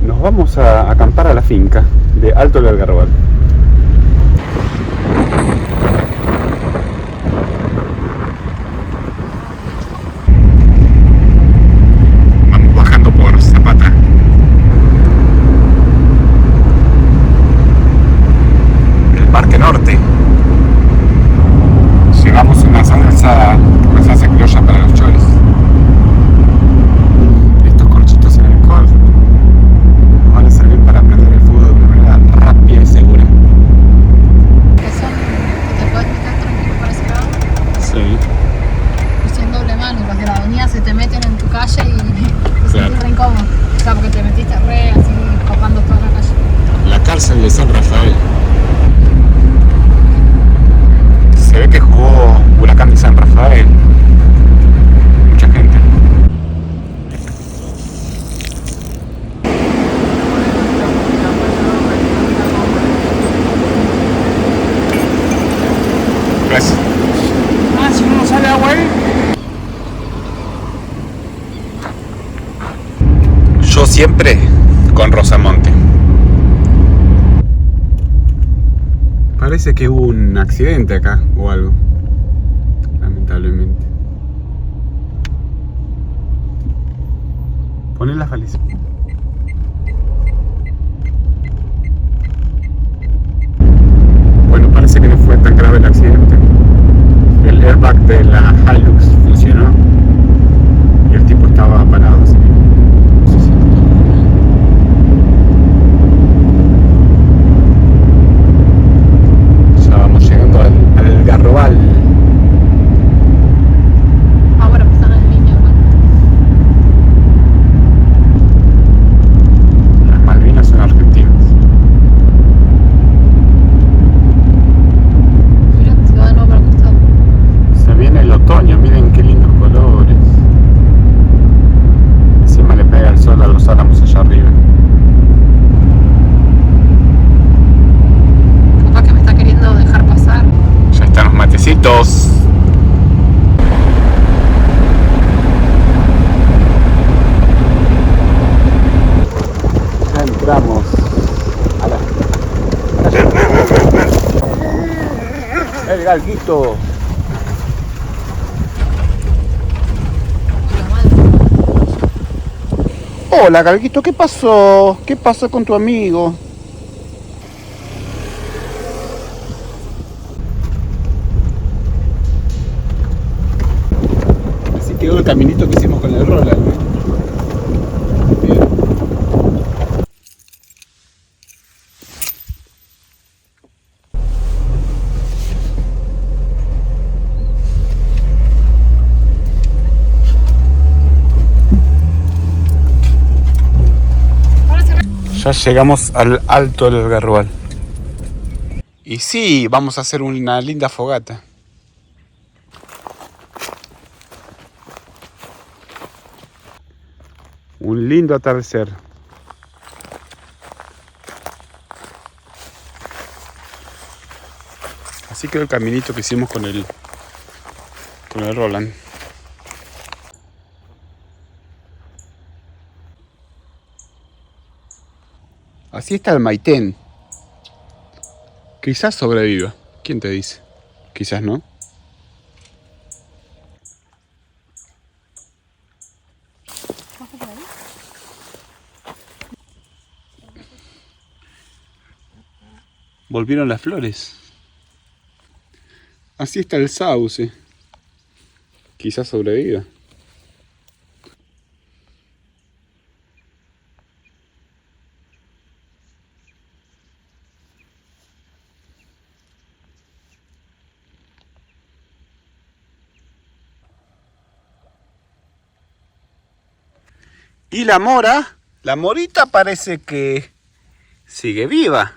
Nos vamos a acampar a la finca de Alto del Algarrobal. Vamos bajando por Zapata. El Parque Norte. Llevamos una salsa criolla para los choris. Estos corchitos en el alcohol nos van a servir para aprender el fútbol de manera rápida y segura. Que son que te puedes meter tranquilo para ese lado. Sí. Y sin doble mano, los de la avenida se te meten en tu calle y te Claro. sentís re incómodo. O sea, porque te metiste re así, copando toda la calle. La cárcel de San Rafael. Se ve que jugó Huracán de San Rafael. Mucha gente. Gracias. Ah, si no nos sale agua ahí. Yo siempre con Rosamonte. Parece que hubo un accidente acá o algo. Lamentablemente. Poné la baliza. Bueno, parece que no fue tan grave el accidente. El airbag de la Hilux funcionó y el tipo estaba parado. Así que no sé si todo bien. Ya vamos llegando al Garrobal. Ah, bueno, pues están en línea, ¿no? Las Malvinas son argentinas. Mira, se va de nuevo para el costado. Se viene el otoño, miren qué lindos colores. Encima le pega el sol a los álamos allá arriba. Capaz que me está queriendo dejar pasar. Ya están los matecitos. Ya entramos a la... El galguito. Pero mal. Hola galguito, ¿qué pasó? ¿Qué pasó con tu amigo? Así quedó el caminito que hicimos con el Roland, ¿no? Bien. Ahora se re... Ya llegamos al Alto del Algarrobal. Y sí, vamos a hacer una linda fogata. Un lindo atardecer. Así quedó el caminito que hicimos con el Roland. Así está el Maitén. Quizás sobreviva. ¿Quién te dice? Quizás no. Volvieron las flores. Así está el sauce. Quizás sobreviva. Y la mora, la morita parece que sigue viva.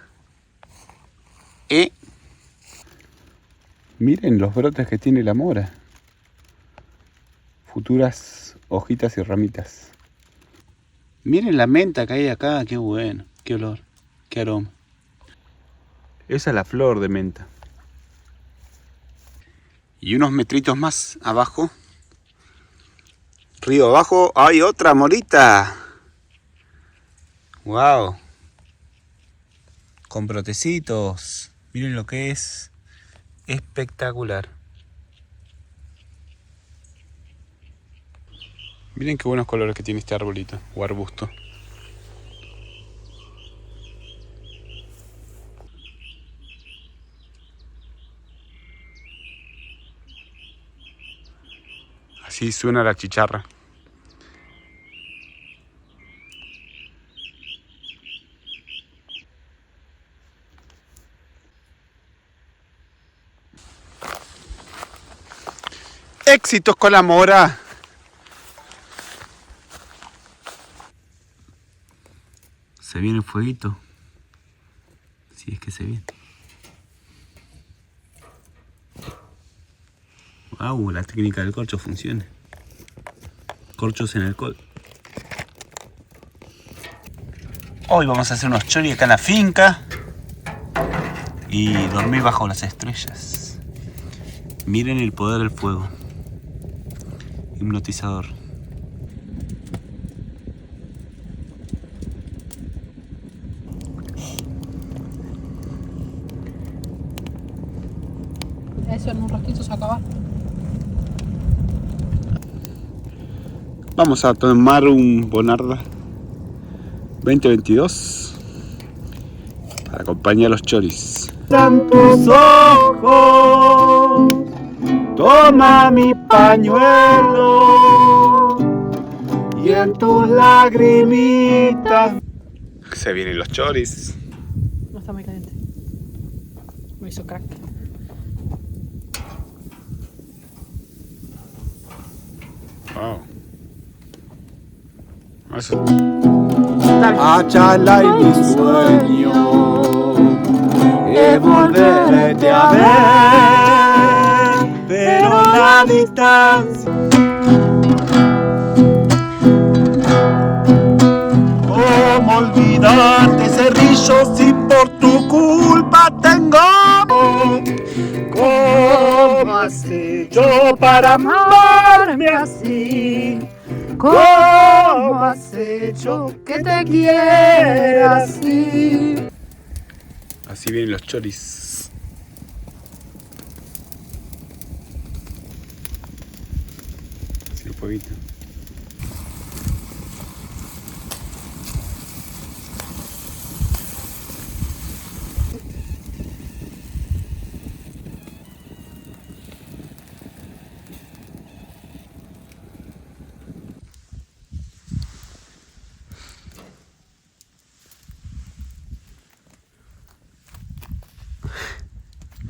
Miren los brotes que tiene la mora. Futuras hojitas y ramitas. Miren la menta que hay acá, qué bueno, qué olor, qué aroma. Esa es la flor de menta. Y unos metritos más abajo, río abajo, hay otra morita. Wow. Con brotecitos. Miren lo que es. Espectacular. Miren qué buenos colores que tiene este arbolito o arbusto. Así suena la chicharra. Éxitos con la mora. Se viene el fueguito. Si es que se viene. Wow, la técnica del corcho funciona. Corchos en alcohol. Hoy vamos a hacer unos choris acá en la finca. Y dormir bajo las estrellas. Miren el poder del fuego. Hipnotizador. Eso en un ratito se acaba. Vamos a tomar un Bonarda 2022 para acompañar a los choris. En tus ojos, toma mi pañuelo y en tus lagrimitas. Se vienen los choris. No está muy caliente. Me hizo crack. Wow. Eso. Achala y mi sueño es volverte a ver, pero la distancia. ¿Cómo olvidarte, Cerrillo, si por tu culpa tengo? ¿Cómo has hecho para amarme así? ¿Cómo has hecho que te quiera así? Así vienen los choris. Así el fueguito.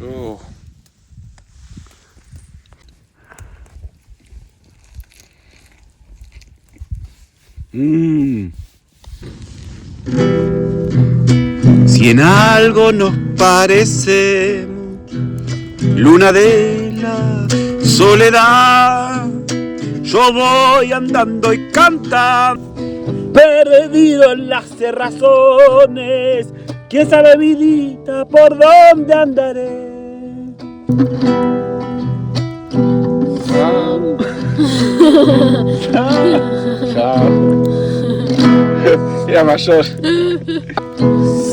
Oh. Si en algo nos parecemos, luna de la soledad, yo voy andando y cantando, perdido en las cerrazones. ¿Quién sabe, vidita, por dónde andaré? Era mayor.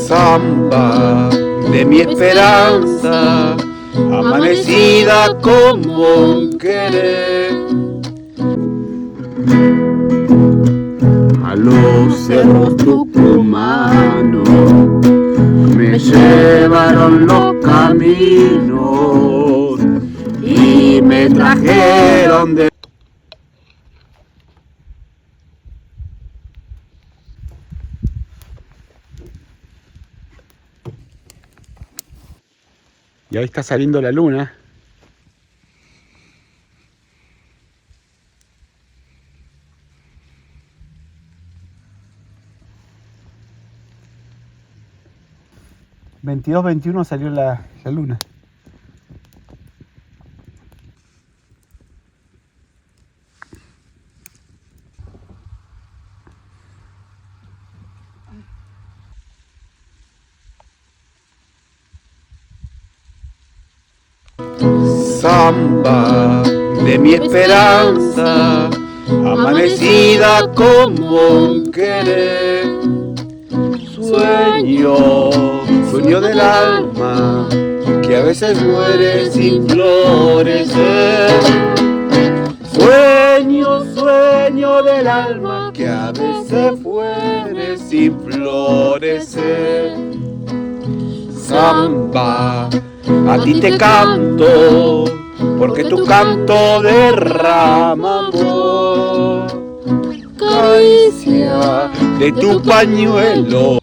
Samba de mi esperanza, amanecida como un querer. A los cerros tucumanos me llevaron los caminos y me trajeron de... Y ahí está saliendo la luna. ...22-21 salió la luna. Samba de mi esperanza, amanecida como un querer. sueño del alma, que a veces muere sin florecer. Sueño del alma, que a veces muere sin florecer. Samba, a ti te canto, porque tu canto derrama amor. Caricia de tu pañuelo.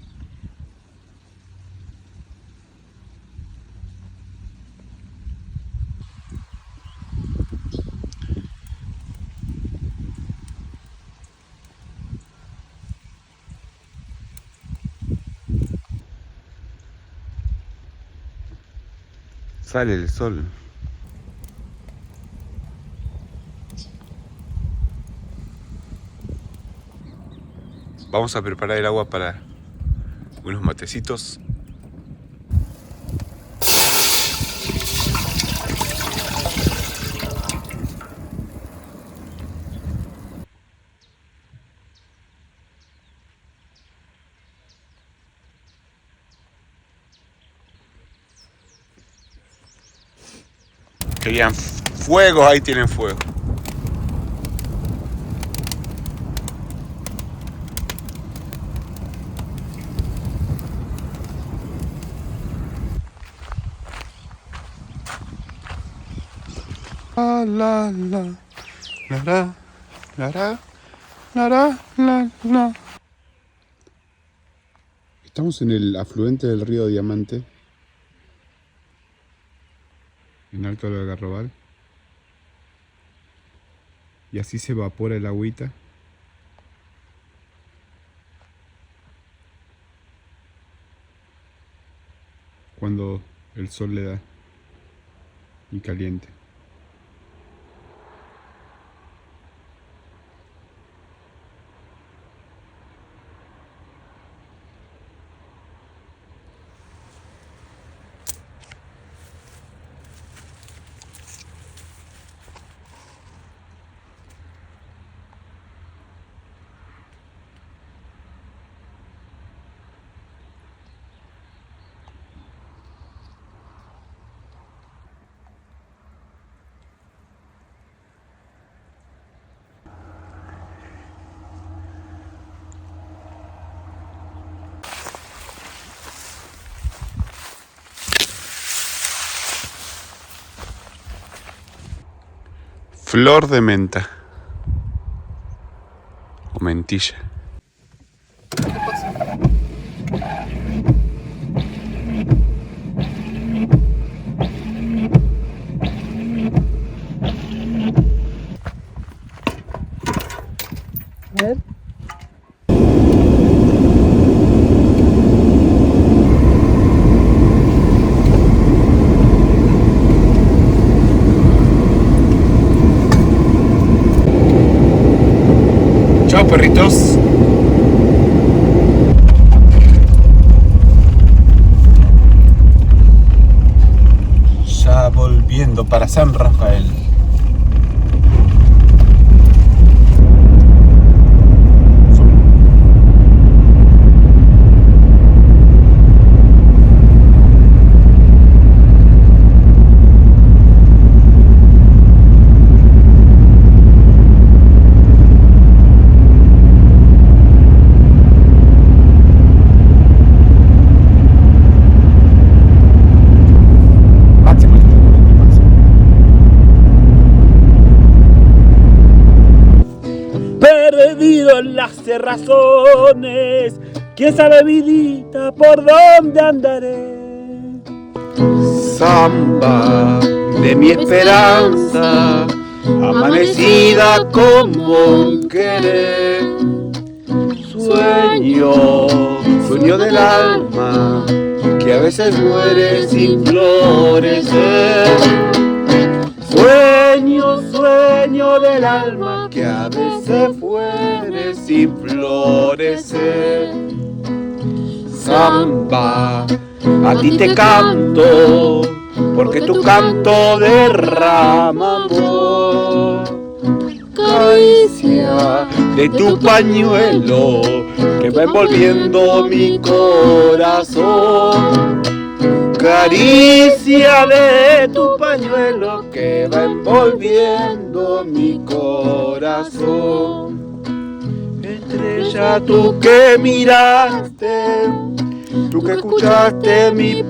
Sale el sol. Vamos a preparar el agua para unos matecitos. Querían fuego, ahí tienen fuego. La. Estamos en el afluente del río Diamante, en Alto del Algarrobal, y así se evapora el agüita. Cuando el sol le da y caliente. Flor de menta o mentilla. ¿Qué pasa? A ver. Chao, perritos. Ya volviendo para San Rafael. Perdido en las cerrazones, quién sabe vidita por dónde andaré. Samba de mi esperanza, amanecida como un querer. Sueño del alma, que a veces muere sin florecer. Sueño del alma, que a veces muere sin florecer. Samba, a ti te canto, porque tu canto derrama amor. Caricia de tu pañuelo que va envolviendo mi corazón. Caricia de tu pañuelo que va envolviendo mi corazón. Estrella, tú que miraste, tú que escuchaste mi